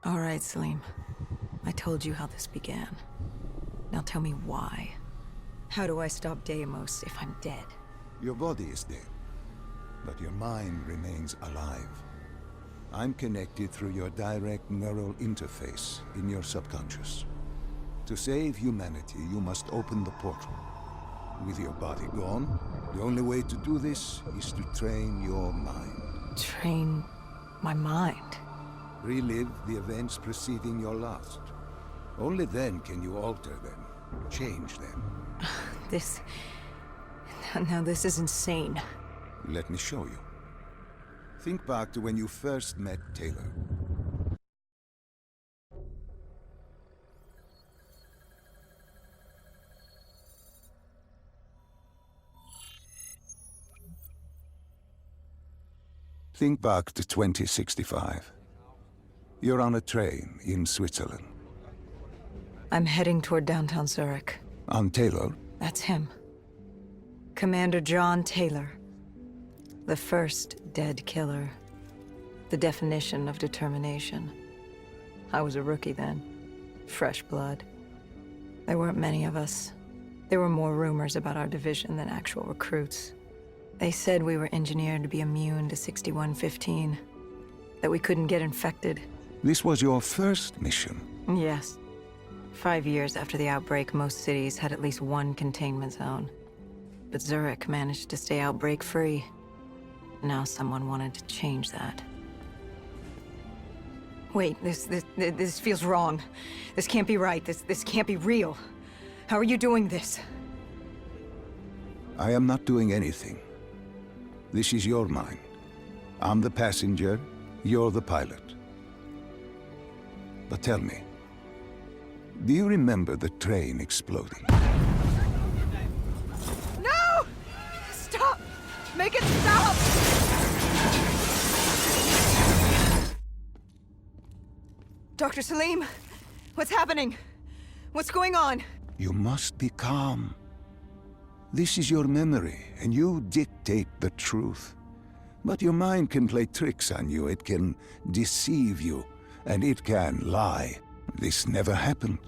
All right, Salim. I told you how this began. Now tell me why. How do I stop Deimos if I'm dead? Your body is dead, but your mind remains alive. I'm connected through your direct neural interface in your subconscious. To save humanity, you must open the portal. With your body gone, the only way to do this is to train your mind. Train my mind? Relive the events preceding your last. Only then can you alter them, change them. Now this is insane. Let me show you. Think back to when you first met Taylor. Think back to 2065. You're on a train in Switzerland. I'm heading toward downtown Zurich. On Taylor? That's him. Commander John Taylor. The first dead killer. The definition of determination. I was a rookie then. Fresh blood. There weren't many of us. There were more rumors about our division than actual recruits. They said we were engineered to be immune to 6115. That we couldn't get infected. This was your first mission? Yes. 5 years after the outbreak, most cities had at least one containment zone. But Zurich managed to stay outbreak-free. Now someone wanted to change that. Wait, this feels wrong. This can't be right. This can't be real. How are you doing this? I am not doing anything. This is your mind. I'm the passenger, you're the pilot. But tell me, do you remember the train exploding? No! Stop! Make it stop! Dr. Salim, what's happening? What's going on? You must be calm. This is your memory, and you dictate the truth. But your mind can play tricks on you. It can deceive you, and it can lie. This never happened,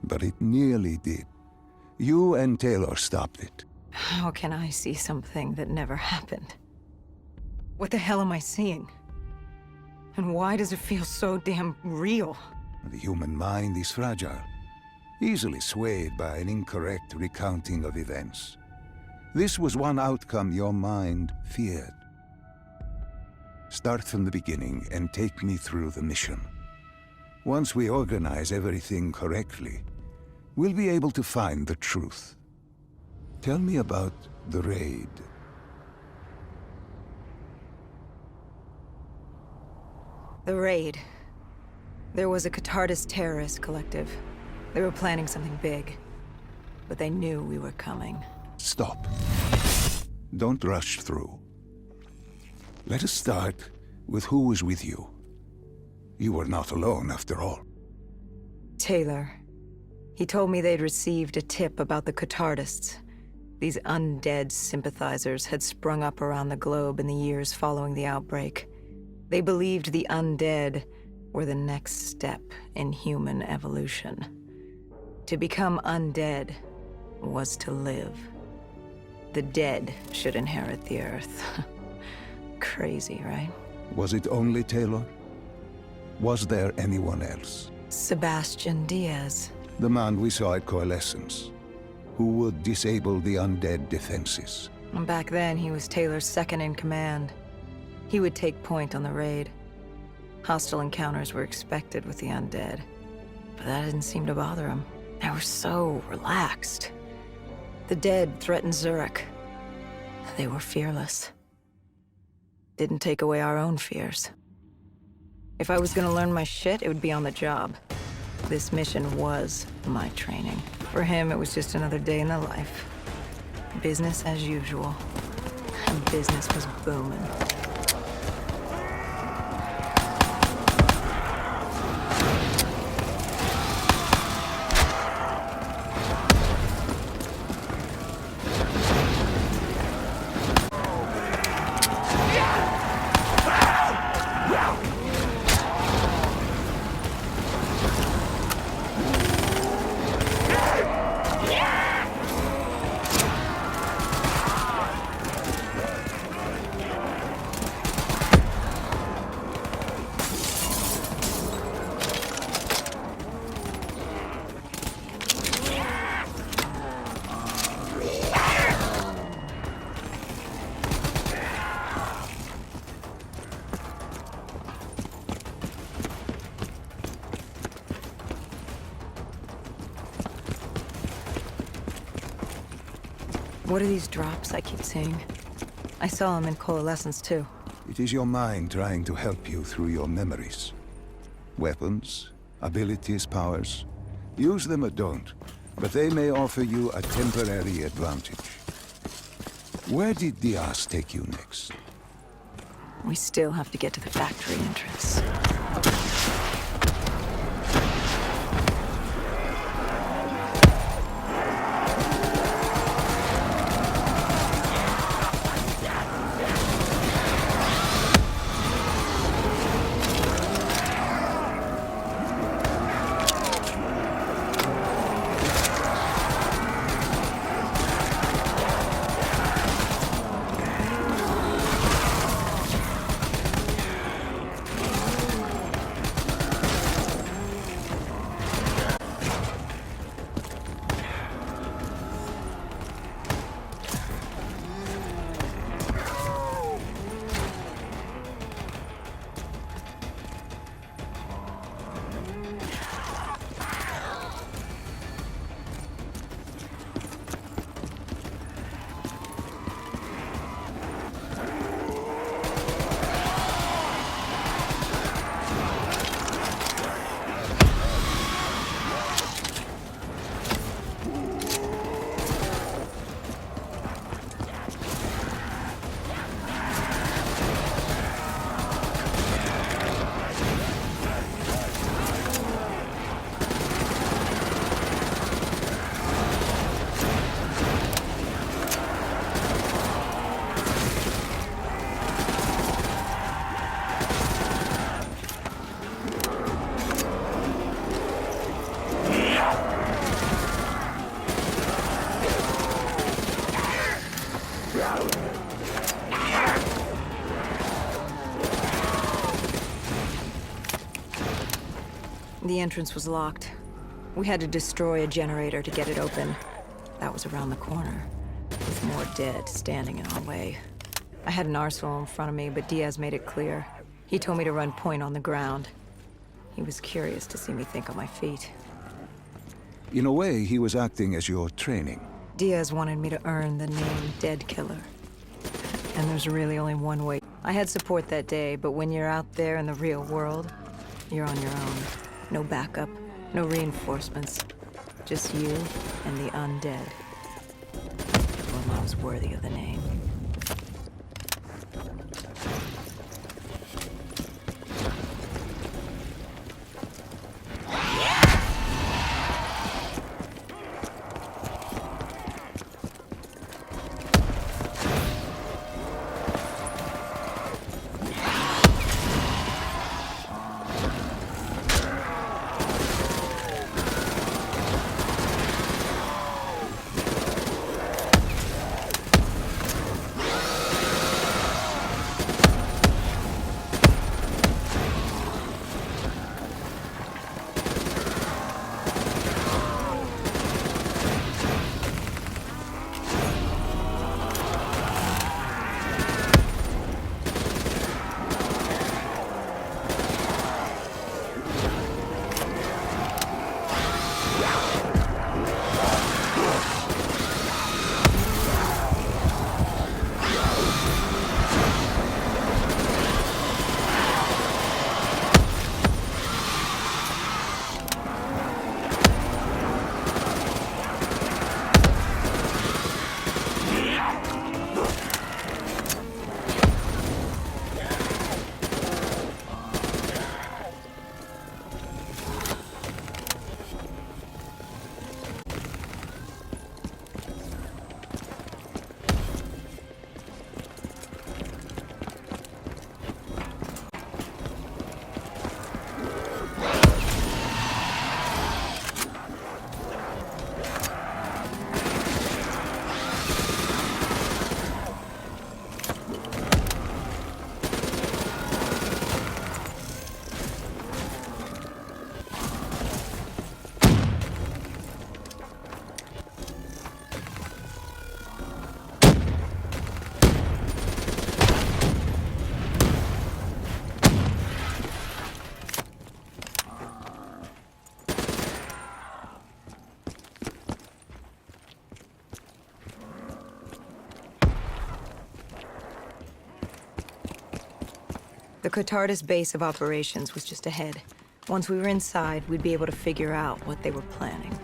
but it nearly did. You and Taylor stopped it. How can I see something that never happened? What the hell am I seeing? And why does it feel so damn real? The human mind is fragile, easily swayed by an incorrect recounting of events. This was one outcome your mind feared. Start from the beginning and take me through the mission. Once we organize everything correctly, we'll be able to find the truth. Tell me about the raid. The raid. There was a Catardist terrorist collective. They were planning something big, but they knew we were coming. Stop. Don't rush through. Let us start with who was with you. You were not alone, after all. Taylor. He told me they'd received a tip about the Catardists. These undead sympathizers had sprung up around the globe in the years following the outbreak. They believed the undead were the next step in human evolution. To become undead was to live. The dead should inherit the earth. Crazy, right? Was it only Taylor? Was there anyone else? Sebastian Diaz. The man we saw at Coalescence, who would disable the undead defenses. Back then, he was Taylor's second in command. He would take point on the raid. Hostile encounters were expected with the undead, but that didn't seem to bother him. They were so relaxed. The dead threatened Zurich. They were fearless. Didn't take away our own fears. If I was gonna learn my shit, it would be on the job. This mission was my training. For him, it was just another day in the life. Business as usual. And business was booming. What are these drops I keep seeing? I saw them in Coalescence too. It is your mind trying to help you through your memories. Weapons, abilities, powers. Use them or don't, but they may offer you a temporary advantage. Where did Diaz take you next? We still have to get to the factory entrance. The entrance was locked. We had to destroy a generator to get it open. That was around the corner, with more dead standing in our way. I had an arsenal in front of me, but Diaz made it clear. He told me to run point on the ground. He was curious to see me think on my feet. In a way, he was acting as your training. Diaz wanted me to earn the name Dead Killer. And there's really only one way. I had support that day, but when you're out there in the real world, you're on your own. No backup, no reinforcements. Just you and the undead. Well, I was worthy of the name. The Cotardis base of operations was just ahead. Once we were inside, we'd be able to figure out what they were planning.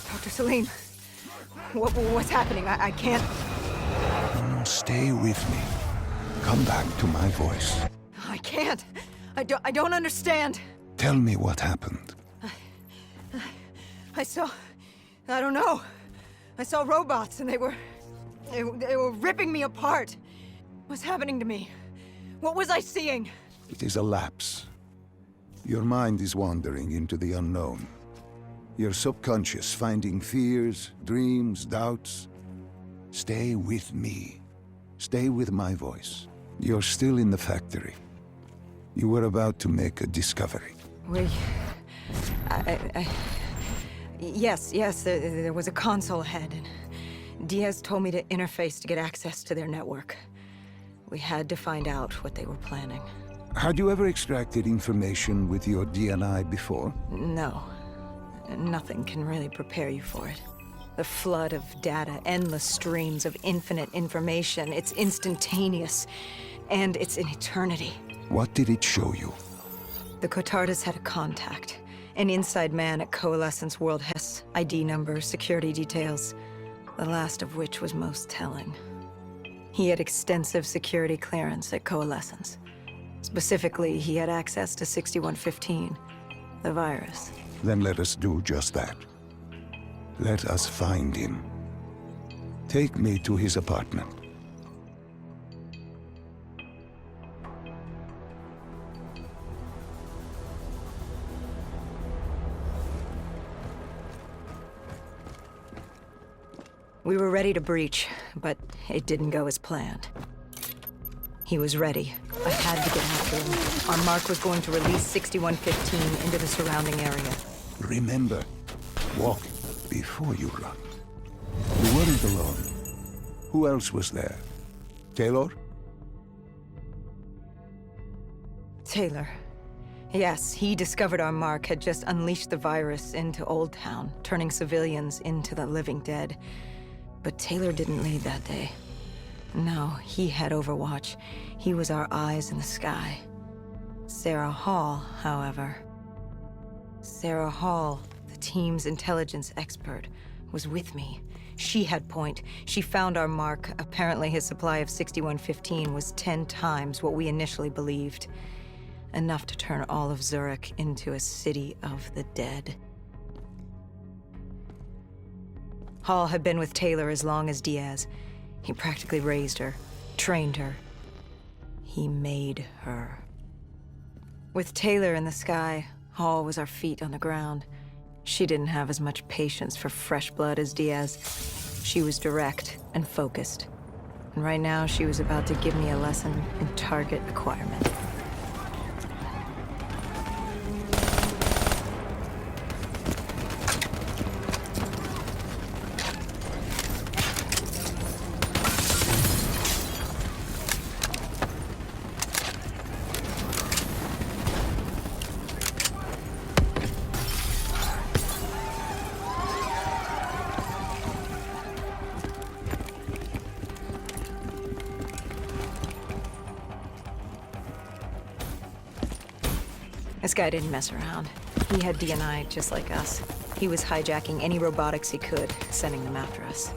Dr. Salim, what's happening? I can't... No, stay with me. Come back to my voice. I can't. I don't understand. Tell me what happened. I saw... I don't know. I saw robots and they were ripping me apart. What's happening to me? What was I seeing? It is a lapse. Your mind is wandering into the unknown. Your subconscious finding fears, dreams, doubts. Stay with me. Stay with my voice. You're still in the factory. You were about to make a discovery. Yes, there was a console ahead, and Diaz told me to interface to get access to their network. We had to find out what they were planning. Had you ever extracted information with your DNI before? No. Nothing can really prepare you for it. The flood of data, endless streams of infinite information, it's instantaneous, and it's an eternity. What did it show you? The Cotardis had a contact, an inside man at Coalescence World Hess, ID number, security details, the last of which was most telling. He had extensive security clearance at Coalescence. Specifically, he had access to 6115, the virus. Then let us do just that. Let us find him. Take me to his apartment. We were ready to breach, but it didn't go as planned. He was ready. I had to get after him. Our mark was going to release 6115 into the surrounding area. Remember, walk before you run. You weren't alone. Who else was there? Taylor? Taylor. Yes, he discovered our mark had just unleashed the virus into Old Town, turning civilians into the living dead. But Taylor didn't lead that day. No, he had Overwatch. He was our eyes in the sky. Sarah Hall, however... Sarah Hall, the team's intelligence expert, was with me. She had point. She found our mark. Apparently his supply of 6115 was 10 times what we initially believed. Enough to turn all of Zurich into a city of the dead. Hall had been with Taylor as long as Diaz. He practically raised her, trained her. He made her. With Taylor in the sky, Hall was our feet on the ground. She didn't have as much patience for fresh blood as Diaz. She was direct and focused. And right now, she was about to give me a lesson in target acquirement. This guy didn't mess around. He had DNI just like us. He was hijacking any robotics he could, sending them after us.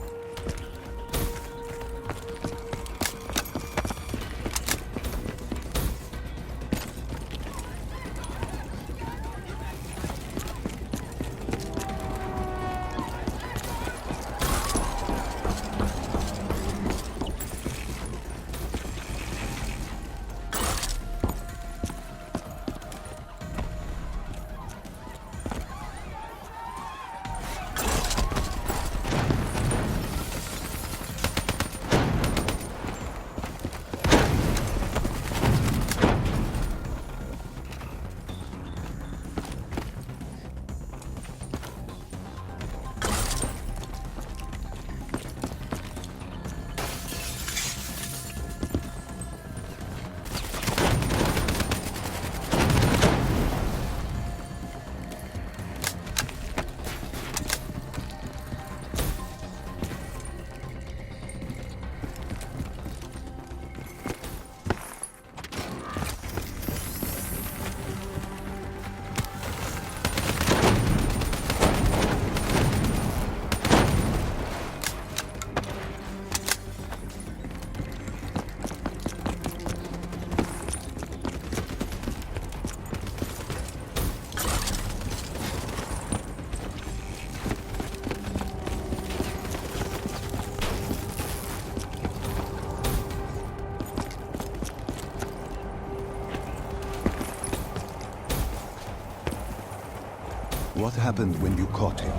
What happened when you caught him?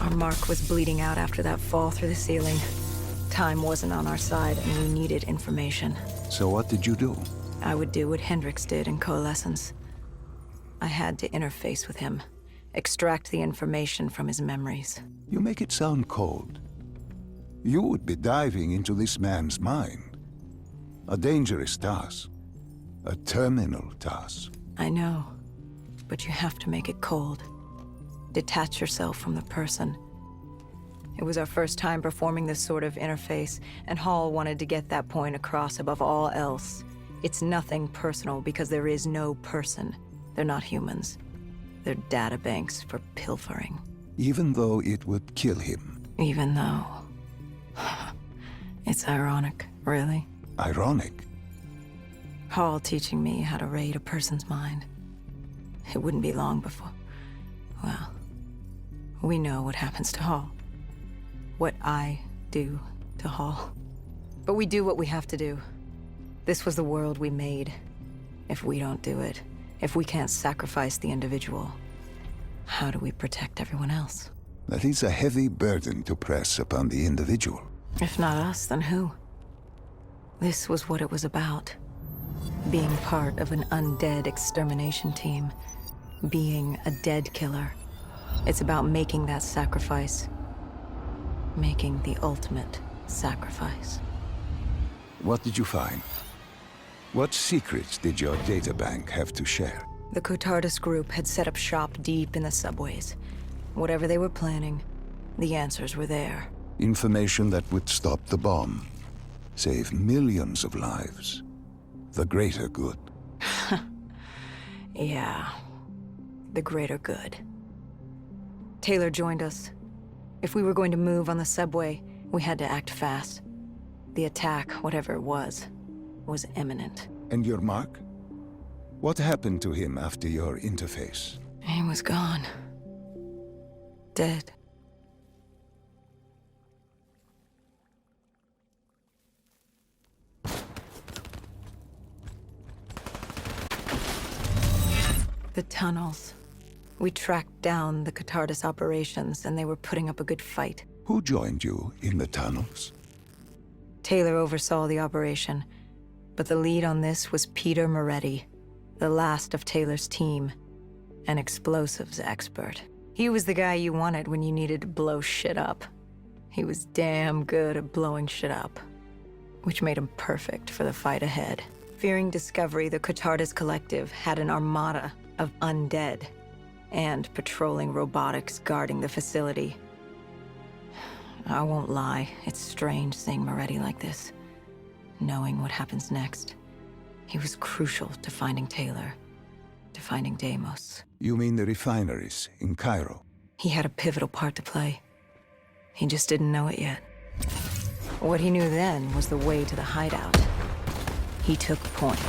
Our mark was bleeding out after that fall through the ceiling. Time wasn't on our side, and we needed information. So what did you do? I would do what Hendrix did in Coalescence. I had to interface with him, extract the information from his memories. You make it sound cold. You would be diving into this man's mind. A dangerous task. A terminal task. I know, but you have to make it cold. Detach yourself from the person. It was our first time performing this sort of interface, and Hall wanted to get that point across above all else. It's nothing personal because there is no person. They're not humans. They're databanks for pilfering. Even though it would kill him. Even though... It's ironic, really. Ironic? Hall teaching me how to raid a person's mind. It wouldn't be long before... Well, we know what happens to Hall. What I do to Hall. But we do what we have to do. This was the world we made. If we don't do it, if we can't sacrifice the individual, how do we protect everyone else? That is a heavy burden to press upon the individual. If not us, then who? This was what it was about. Being part of an undead extermination team. Being a dead killer. It's about making that sacrifice. Making the ultimate sacrifice. What did you find? What secrets did your databank have to share? The Cotardus group had set up shop deep in the subways. Whatever they were planning, the answers were there. Information that would stop the bomb. Save millions of lives. The greater good. Yeah. The greater good. Taylor joined us. If we were going to move on the subway, we had to act fast. The attack, whatever it was imminent. And your mark? What happened to him after your interface? He was gone. Dead. The tunnels. We tracked down the Cotardus operations, and they were putting up a good fight. Who joined you in the tunnels? Taylor oversaw the operation, but the lead on this was Peter Moretti, the last of Taylor's team, an explosives expert. He was the guy you wanted when you needed to blow shit up. He was damn good at blowing shit up, which made him perfect for the fight ahead. Fearing discovery, the Cotardus Collective had an armada of undead and patrolling robotics guarding the facility. I won't lie, it's strange seeing Moretti like this, knowing what happens next. He was crucial to finding Taylor, to finding Deimos. You mean the refineries in Cairo? He had a pivotal part to play. He just didn't know it yet. What he knew then was the way to the hideout. He took point.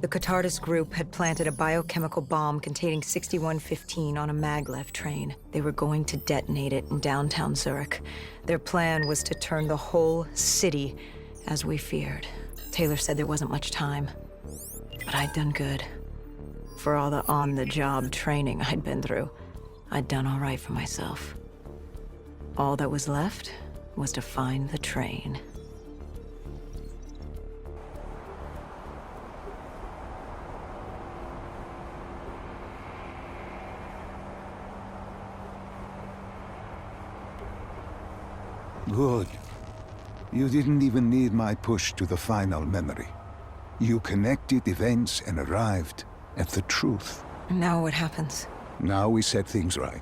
The Catardus group had planted a biochemical bomb containing 6115 on a maglev train. They were going to detonate it in downtown Zurich. Their plan was to turn the whole city, as we feared. Taylor said there wasn't much time, but I'd done good. For all the on-the-job training I'd been through, I'd done all right for myself. All that was left was to find the train. Good. You didn't even need my push to the final memory. You connected events and arrived at the truth. Now what happens? Now we set things right.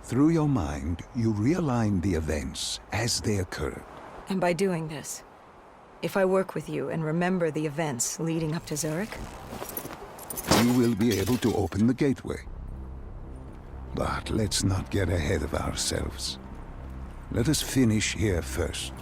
Through your mind, you realign the events as they occurred. And by doing this, if I work with you and remember the events leading up to Zurich, You will be able to open the gateway. But let's not get ahead of ourselves. Let us finish here first.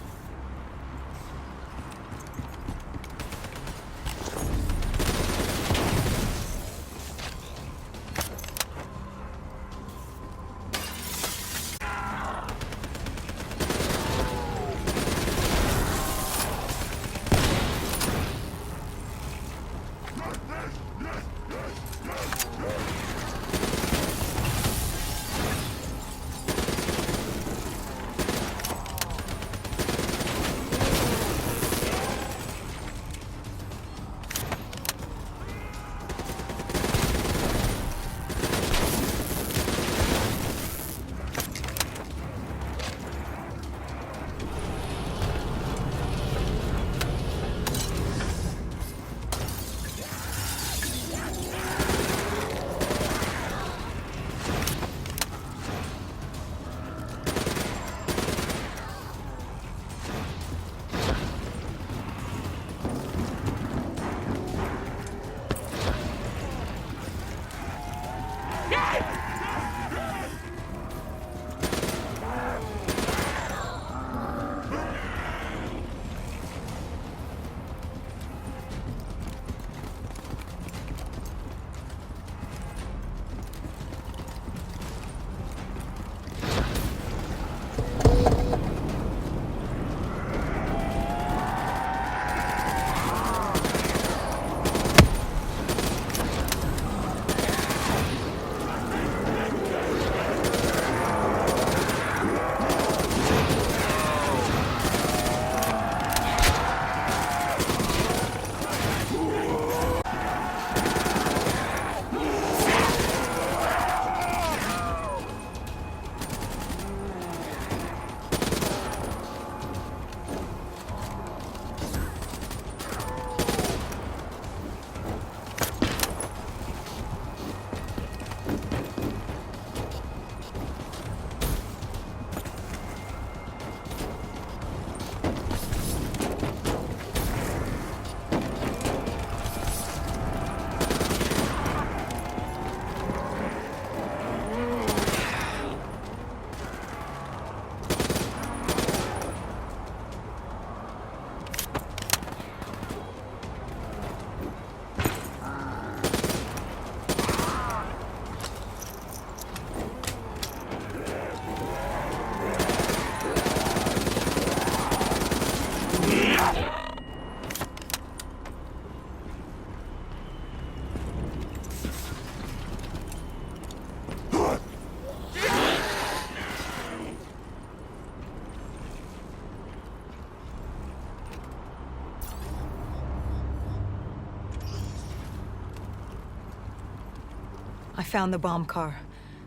found the bomb car.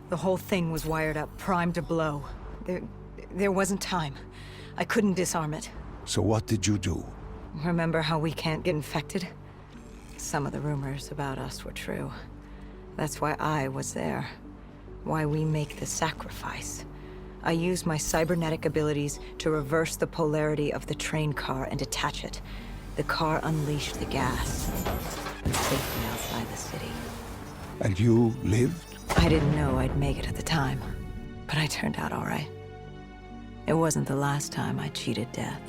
The whole thing was wired up, primed to blow. There wasn't time. I couldn't disarm it. So what did you do? Remember how we can't get infected? Some of the rumors about us were true. That's why I was there. Why we make the sacrifice. I used my cybernetic abilities to reverse the polarity of the train car and detach it. The car unleashed the gas. Safely outside the city. And you lived? I didn't know I'd make it at the time, but I turned out all right. It wasn't the last time I cheated death.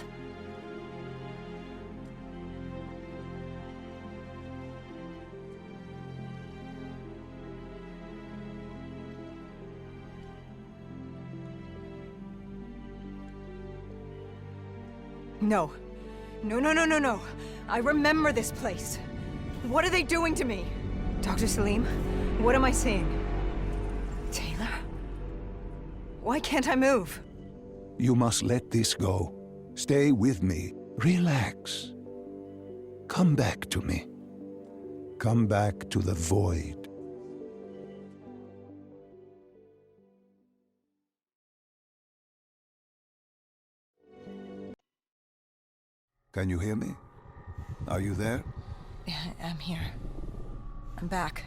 No. No. I remember this place. What are they doing to me? Dr. Salim, what am I seeing? Taylor? Why can't I move? You must let this go. Stay with me. Relax. Come back to me. Come back to the void. Can you hear me? Are you there? Yeah, I'm here. I'm back.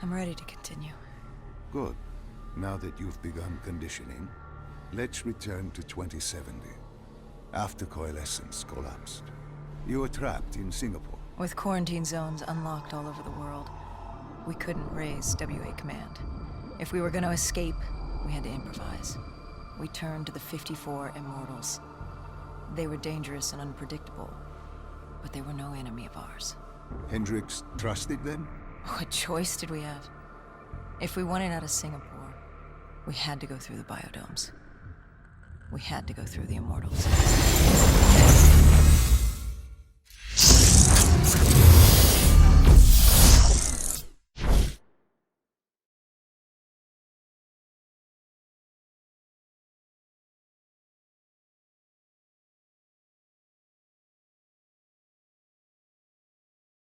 I'm ready to continue. Good. Now that you've begun conditioning, let's return to 2070. After Coalescence collapsed. You were trapped in Singapore. With quarantine zones unlocked all over the world, we couldn't raise WA command. If we were going to escape, we had to improvise. We turned to the 54 Immortals. They were dangerous and unpredictable, but they were no enemy of ours. Hendricks trusted them? What choice did we have? If we wanted out of Singapore, we had to go through the biodomes. We had to go through the Immortals.